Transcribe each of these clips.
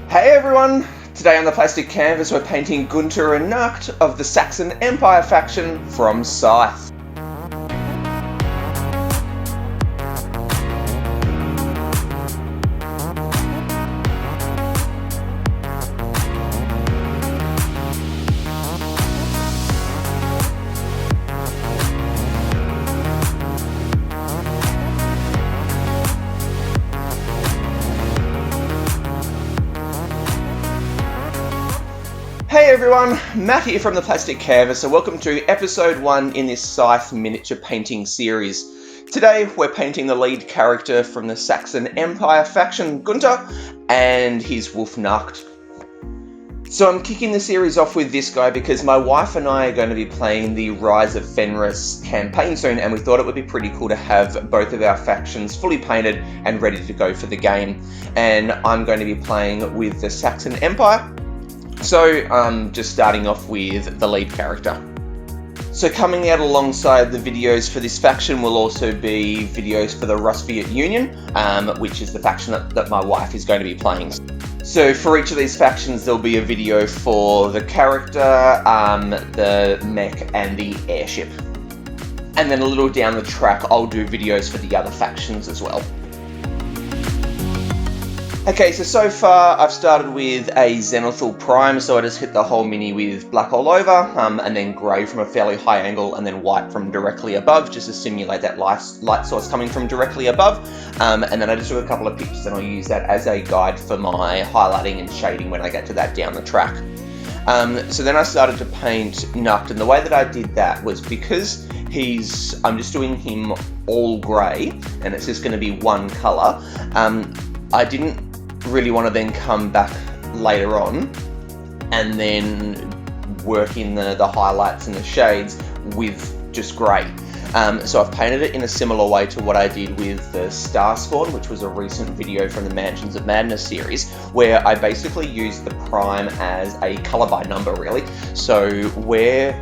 Hey everyone! Today on the plastic canvas we're painting Gunter and Nacht of the Saxon Empire faction from Scythe. Hey everyone, Matt here from the Plastic Canvas, so welcome to episode 1 in this Scythe miniature painting series. Today we're painting the lead character from the Saxon Empire faction, Gunter, and his wolf Nacht. So I'm kicking the series off with this guy because my wife and I are going to be playing the Rise of Fenris campaign soon, and we thought it would be pretty cool to have both of our factions fully painted and ready to go for the game. And I'm going to be playing with the Saxon Empire. So, just starting off with the lead character. So coming out alongside the videos for this faction will also be videos for the Rusviet Union, which is the faction that my wife is going to be playing. So for each of these factions there'll be a video for the character, the mech and the airship. And then a little down the track I'll do videos for the other factions as well. Okay, so far I've started with a Zenithal Prime, so I just hit the whole mini with black all over, and then grey from a fairly high angle, and then white from directly above, just to simulate that light source coming from directly above. And then I just took a couple of pictures and I'll use that as a guide for my highlighting and shading when I get to that down the track. So then I started to paint Nacht, and the way that I did that was because I'm just doing him all grey, and it's just going to be one colour. I didn't really want to then come back later on and then work in the highlights and the shades with just grey. So I've painted it in a similar way to what I did with the Star Spawn, which was a recent video from the Mansions of Madness series, where I basically used the prime as a colour by number really. So where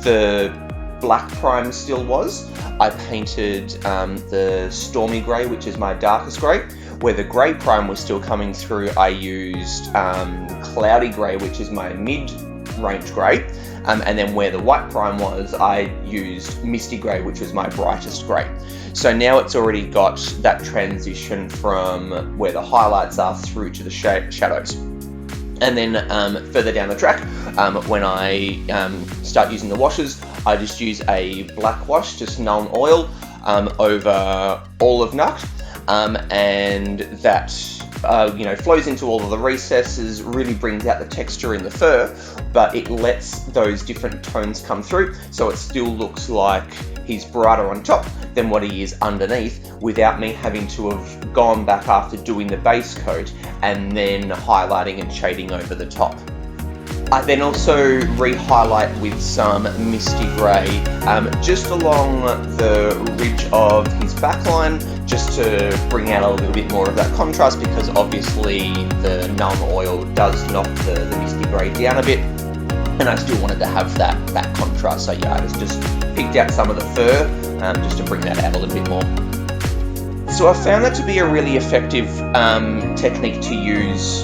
the black prime still was, I painted the Stormy Grey, which is my darkest grey. Where the grey prime was still coming through, I used Cloudy Grey, which is my mid-range grey. And then where the white prime was, I used Misty Grey, which was my brightest grey. So now it's already got that transition from where the highlights are through to the shadows. And then further down the track, when I start using the washes, I just use a black wash, just Nuln Oil, over all of Nacht. And that flows into all of the recesses, really brings out the texture in the fur, but it lets those different tones come through, so it still looks like he's brighter on top than what he is underneath, without me having to have gone back after doing the base coat and then highlighting and shading over the top. I then also re-highlight with some Misty Grey just along the ridge of his backline, just to bring out a little bit more of that contrast, because obviously the Nuln Oil does knock the Misty Grey down a bit, and I still wanted to have that contrast. So yeah, I just picked out some of the fur just to bring that out a little bit more. So I found that to be a really effective technique to use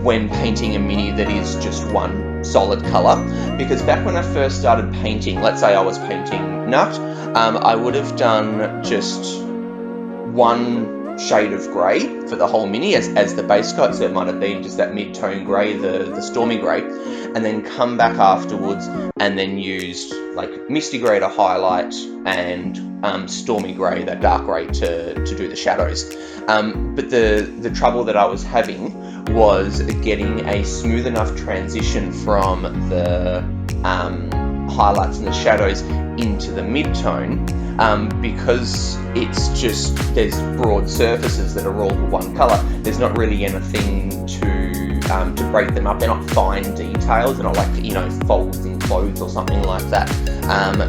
when painting a mini that is just one solid colour, because back when I first started painting, let's say I was painting Nacht, I would have done just one shade of grey for the whole mini as the base coat, so it might have been just that mid-tone grey, the Stormy Grey, and then come back afterwards and then used like Misty Grey to highlight and Stormy Grey, that dark grey, to do the shadows. But the trouble that I was having was getting a smooth enough transition from the highlights and the shadows into the mid-tone, because there's broad surfaces that are all one colour. There's not really anything to break them up. They're not fine details. They're not like folds in clothes or something like that.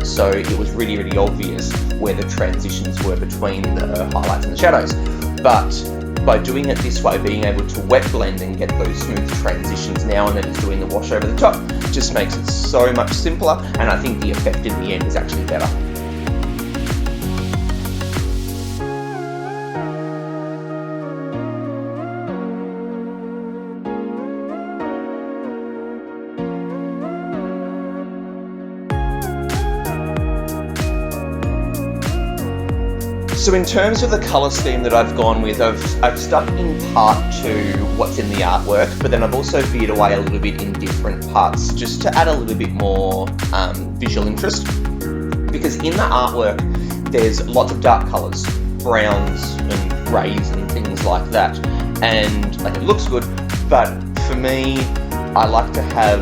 So it was really, really obvious where the transitions were between the highlights and the shadows. But by doing it this way, being able to wet blend and get those smooth transitions now and then just doing the wash over the top, just makes it so much simpler, and I think the effect in the end is actually better. So in terms of the colour scheme that I've gone with, I've stuck in part to what's in the artwork, but then I've also veered away a little bit in different parts just to add a little bit more visual interest. Because in the artwork, there's lots of dark colours, browns and greys and things like that, and like it looks good, but for me, I like to have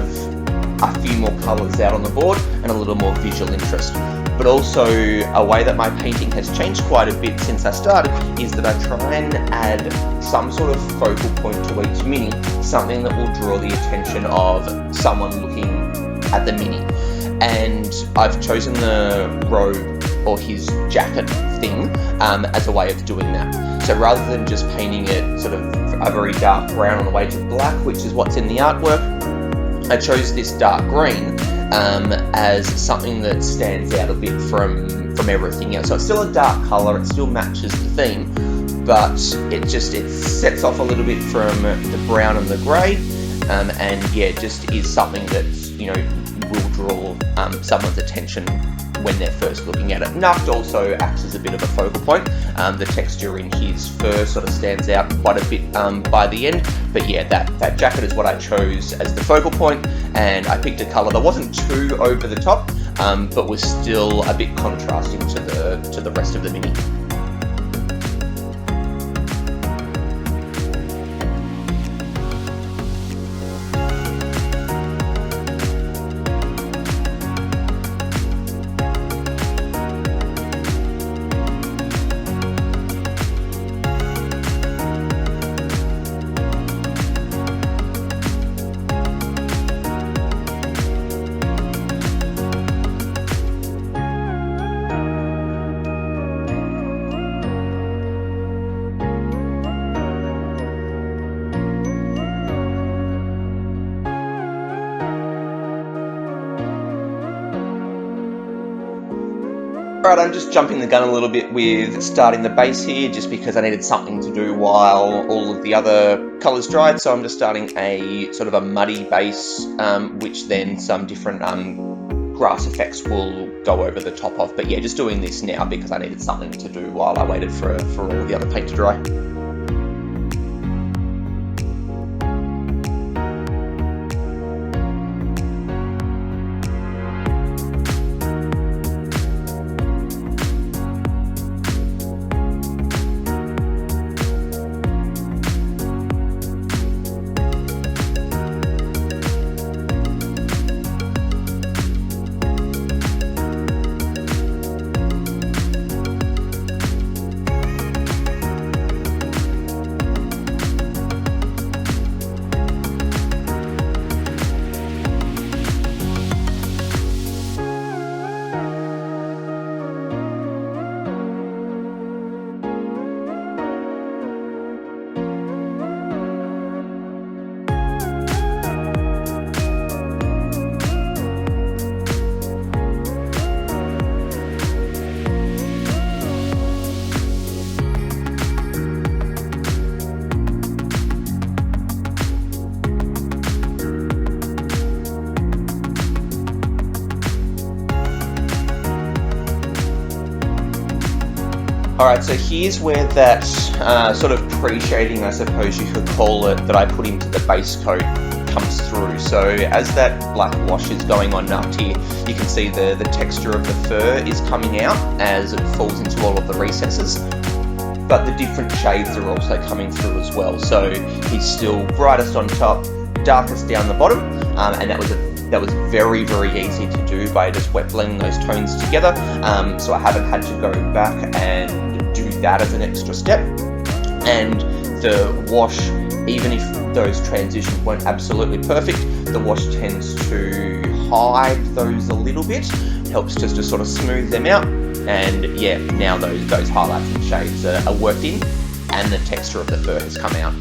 a few more colours out on the board and a little more visual interest. But also, a way that my painting has changed quite a bit since I started is that I try and add some sort of focal point to each mini, something that will draw the attention of someone looking at the mini. And I've chosen the robe or his jacket thing as a way of doing that. So rather than just painting it sort of a very dark brown on the way to black, which is what's in the artwork, I chose this dark green as something that stands out a bit from everything else. So it's still a dark colour, it still matches the theme, but it sets off a little bit from the brown and the grey, and yeah, just is something that, you know, will draw someone's attention when they're first looking at it. Nacht also acts as a bit of a focal point. The texture in his fur sort of stands out quite a bit by the end, but yeah, that jacket is what I chose as the focal point, and I picked a colour that wasn't too over the top, but was still a bit contrasting to the rest of the mini. Alright, I'm just jumping the gun a little bit with starting the base here, just because I needed something to do while all of the other colours dried, so I'm just starting a sort of a muddy base, which then some different grass effects will go over the top of. But yeah, just doing this now because I needed something to do while I waited for all the other paint to dry. Alright, so here's where that sort of pre-shading, I suppose you could call it, that I put into the base coat comes through. So as that black wash is going on Nacht here, you can see the texture of the fur is coming out as it falls into all of the recesses. But the different shades are also coming through as well. So he's still brightest on top, darkest down the bottom, and that was very, very easy to do by just wet blending those tones together. So I haven't had to go back and do that as an extra step. And the wash, even if those transitions weren't absolutely perfect, the wash tends to hide those a little bit, helps just to sort of smooth them out. And yeah, now those highlights and shades are worked in, and the texture of the fur has come out.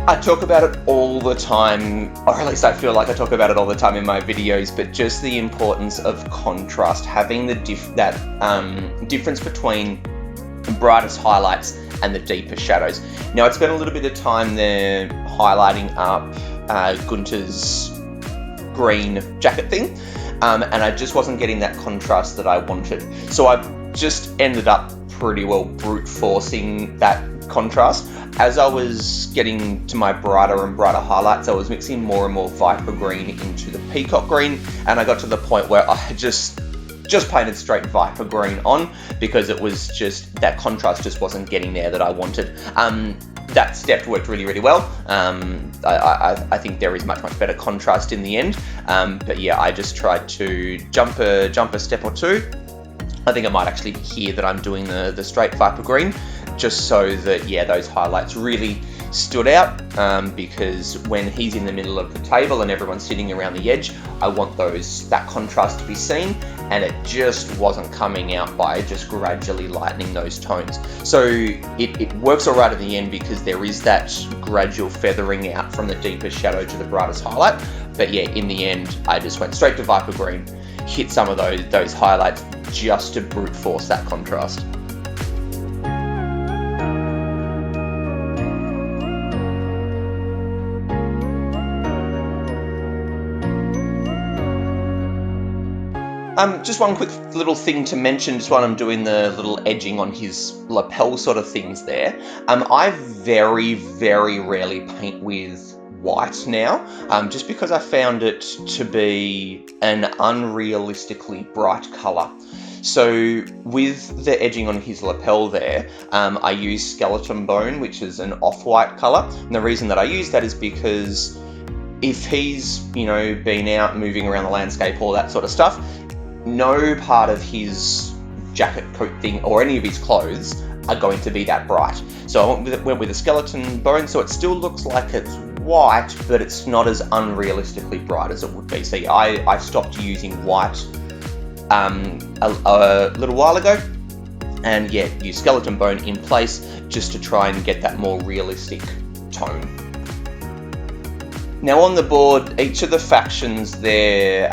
I talk about it all the time, or at least I feel like I talk about it all the time in my videos, but just the importance of contrast, having the difference between the brightest highlights and the deeper shadows. Now, I spent a little bit of time there highlighting up Gunter's green jacket thing, and I just wasn't getting that contrast that I wanted. So I just ended up pretty well brute forcing that contrast. As I was getting to my brighter and brighter highlights, I was mixing more and more Viper green into the Peacock green, and I got to the point where I just painted straight Viper green on, because it was just, that contrast just wasn't getting there that I wanted. That step worked really, really well. I think there is much better contrast in the end. But yeah, I just tried to jump a step or two. I think it might actually be here that I'm doing the straight Viper green, just so that, yeah, those highlights really stood out, because when he's in the middle of the table and everyone's sitting around the edge, I want that contrast to be seen, and it just wasn't coming out by just gradually lightening those tones. So it works all right at the end, because there is that gradual feathering out from the deepest shadow to the brightest highlight. But yeah, in the end, I just went straight to Viper green, hit some of those highlights just to brute force that contrast. Just one quick little thing to mention, just while I'm doing the little edging on his lapel sort of things there. I very, very rarely paint with white now, just because I found it to be an unrealistically bright colour. So with the edging on his lapel there, I use skeleton bone, which is an off-white colour. And the reason that I use that is because if he's, been out moving around the landscape, all that sort of stuff, no part of his jacket, coat thing, or any of his clothes are going to be that bright. So I went with a skeleton bone, so it still looks like it's white, but it's not as unrealistically bright as it would be. See, I stopped using white a little while ago, and yeah, use skeleton bone in place just to try and get that more realistic tone. Now on the board, each of the factions, their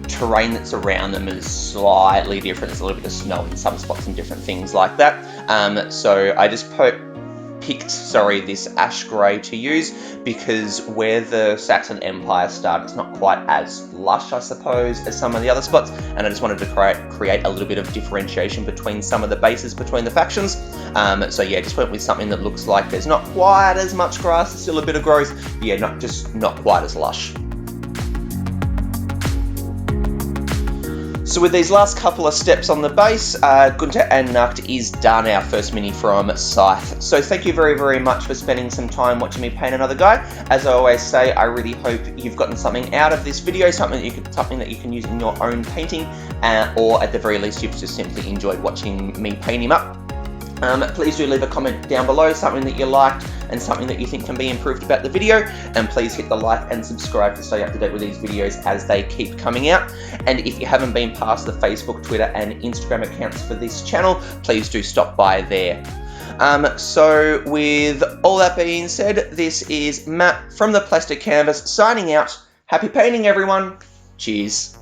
terrain that's around them is slightly different. There's a little bit of snow in some spots and different things like that. So I just picked this ash grey to use, because where the Saxon Empire started, it's not quite as lush, I suppose, as some of the other spots, and I just wanted to create a little bit of differentiation between some of the bases between the factions. So yeah, just went with something that looks like there's not quite as much grass, there's still a bit of growth, but yeah, not quite as lush. So with these last couple of steps on the base, Gunter and Nacht is done, our first mini from Scythe. So thank you very, very much for spending some time watching me paint another guy. As I always say, I really hope you've gotten something out of this video, something that you can use in your own painting, or at the very least, you've just simply enjoyed watching me paint him up. Please do leave a comment down below, something that you liked and something that you think can be improved about the video, and please hit the like and subscribe to stay up to date with these videos as they keep coming out. And if you haven't been past the Facebook, Twitter and Instagram accounts for this channel, please do stop by there. So with all that being said, this is Matt from the Plastic Canvas signing out. Happy painting, everyone. Cheers.